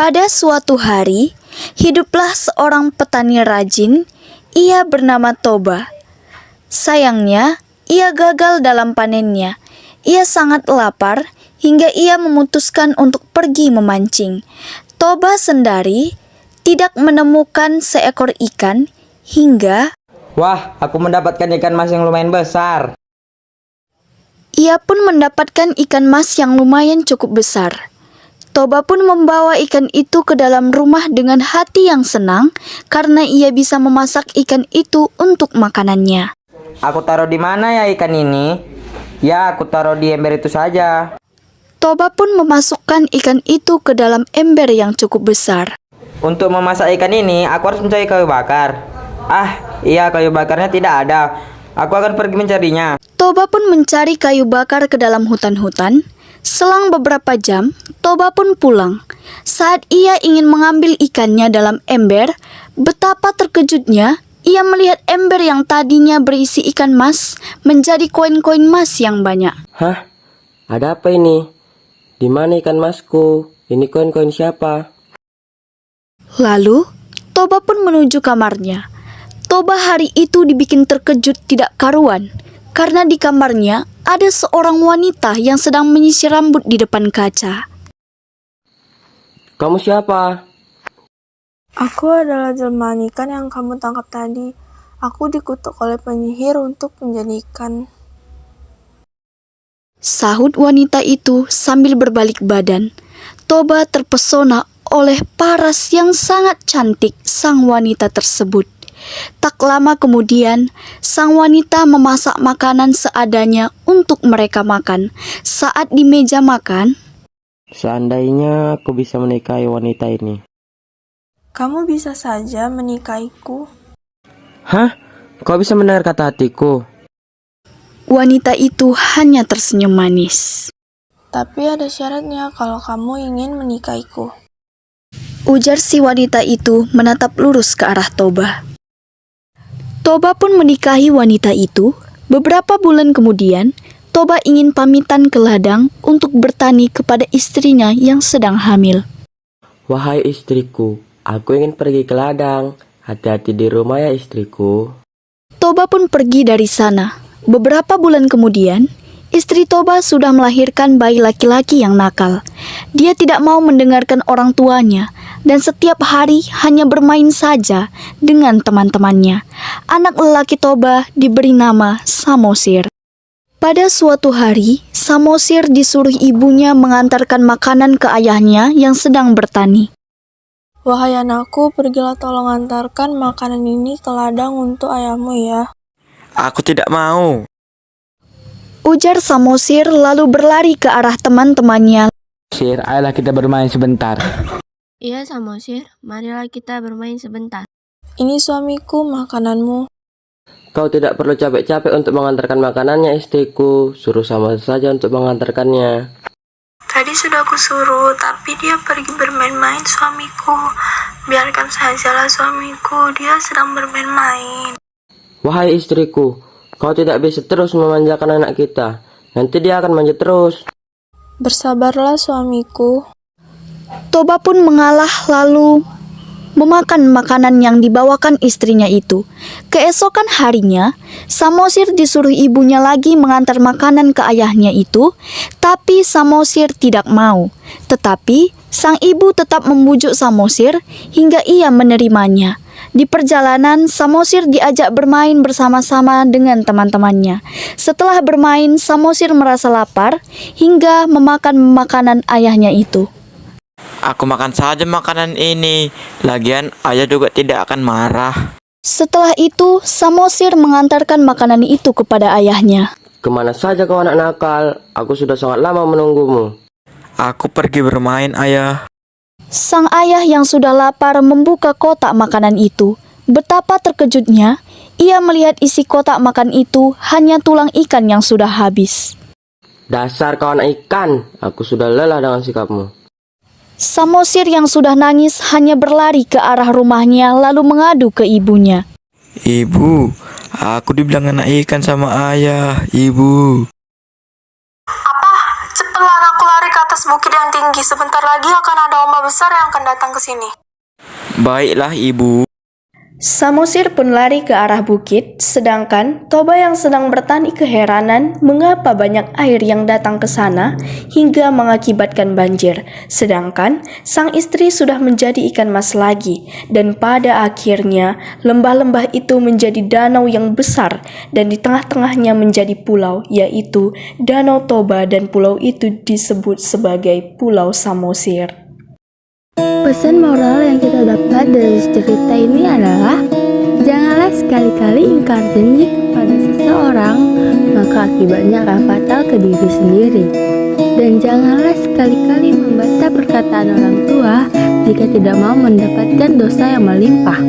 Pada suatu hari, hiduplah seorang petani rajin, ia bernama Toba. Sayangnya, ia gagal dalam panennya. Ia sangat lapar hingga ia memutuskan untuk pergi memancing. Toba sendiri tidak menemukan seekor ikan hingga Wah, aku mendapatkan ikan mas yang lumayan besar. ia pun mendapatkan ikan mas yang lumayan cukup besar. Toba pun membawa ikan itu ke dalam rumah dengan hati yang senang karena ia bisa memasak ikan itu untuk makanannya. Aku taruh di mana ya ikan ini? Ya, aku taruh di ember itu saja. Toba pun memasukkan ikan itu ke dalam ember yang cukup besar. Untuk memasak ikan ini, aku harus mencari kayu bakar. Iya, kayu bakarnya tidak ada. Aku akan pergi mencarinya. Toba pun mencari kayu bakar ke dalam hutan-hutan. Selang beberapa jam, Toba pun pulang. Saat ia ingin mengambil ikannya dalam ember, betapa terkejutnya ia melihat ember yang tadinya berisi ikan mas menjadi koin-koin mas yang banyak. Hah? Ada apa ini? Di mana ikan masku? Ini koin-koin siapa? Lalu, Toba pun menuju kamarnya. Toba hari itu dibikin terkejut tidak karuan, karena di kamarnya ada seorang wanita yang sedang menyisir rambut di depan kaca. Kamu siapa? Aku adalah jelmaan ikan yang kamu tangkap tadi. Aku dikutuk oleh penyihir untuk menjadi ikan. Sahut wanita itu sambil berbalik badan. Toba terpesona oleh paras yang sangat cantik sang wanita tersebut. Tak lama kemudian, sang wanita memasak makanan seadanya untuk mereka makan. Saat di meja makan, Seandainya aku bisa menikahi wanita ini. Kamu bisa saja menikahiku. Hah? Kau bisa mendengar kata hatiku? wanita itu hanya tersenyum manis. Tapi ada syaratnya kalau kamu ingin menikahiku. Ujar si wanita itu menatap lurus ke arah Toba. Toba pun menikahi wanita itu. Beberapa bulan kemudian, Toba ingin pamitan ke ladang untuk bertani kepada istrinya yang sedang hamil. Wahai istriku, aku ingin pergi ke ladang. Hati-hati di rumah ya istriku. Toba pun pergi dari sana. Beberapa bulan kemudian, istri Toba sudah melahirkan bayi laki-laki yang nakal. Dia tidak mau mendengarkan orang tuanya dan setiap hari hanya bermain saja dengan teman-temannya. Anak lelaki Toba diberi nama Samosir. Pada suatu hari, Samosir disuruh ibunya mengantarkan makanan ke ayahnya yang sedang bertani. Wahai anakku, pergilah tolong antarkan makanan ini ke ladang untuk ayahmu ya. Aku tidak mau. Ujar Samosir lalu berlari ke arah teman-temannya. Sir, ayolah kita bermain sebentar. Iya, Samosir, marilah kita bermain sebentar. Ini suamiku, makananmu. Kau tidak perlu capek-capek untuk mengantarkan makanannya istriku. Suruh sama saja untuk mengantarkannya. Tadi sudah aku suruh, tapi dia pergi bermain-main suamiku. Biarkan sajalah suamiku, dia sedang bermain-main. Wahai istriku, kau tidak bisa terus memanjakan anak kita. Nanti dia akan manja terus. Bersabarlah suamiku. Toba pun mengalah lalu memakan makanan yang dibawakan istrinya itu. Keesokan harinya, Samosir disuruh ibunya lagi mengantar makanan ke ayahnya itu, tapi Samosir tidak mau. Tetapi sang ibu tetap membujuk Samosir hingga ia menerimanya. Di perjalanan, Samosir diajak bermain bersama-sama dengan teman-temannya. Setelah bermain, Samosir merasa lapar hingga memakan makanan ayahnya itu. Aku makan saja makanan ini. Lagian ayah juga tidak akan marah. Setelah itu, Samosir mengantarkan makanan itu kepada ayahnya. Kemana saja kau anak nakal? Aku sudah sangat lama menunggumu. Aku pergi bermain, ayah. Sang ayah yang sudah lapar membuka kotak makanan itu. Betapa terkejutnya, ia melihat isi kotak makan itu hanya tulang ikan yang sudah habis. Dasar kau anak ikan, aku sudah lelah dengan sikapmu. Samosir yang sudah nangis hanya berlari ke arah rumahnya lalu mengadu ke ibunya. Ibu, aku dibilang anak ikan sama ayah, ibu. Apa? Cepatlah anakku lari ke atas bukit yang tinggi. Sebentar lagi akan ada ombak besar yang akan datang ke sini. Baiklah ibu. Samosir pun lari ke arah bukit, sedangkan Toba yang sedang bertani keheranan mengapa banyak air yang datang ke sana hingga mengakibatkan banjir. Sedangkan sang istri sudah menjadi ikan mas lagi, dan pada akhirnya lembah-lembah itu menjadi danau yang besar dan di tengah-tengahnya menjadi pulau, yaitu Danau Toba, dan pulau itu disebut sebagai Pulau Samosir. Pesan moral yang kita dapat dari cerita ini adalah janganlah sekali-kali ingkar janji kepada seseorang, maka akibatnya akan fatal ke diri sendiri. Dan janganlah sekali-kali membantah perkataan orang tua jika tidak mau mendapatkan dosa yang melimpah.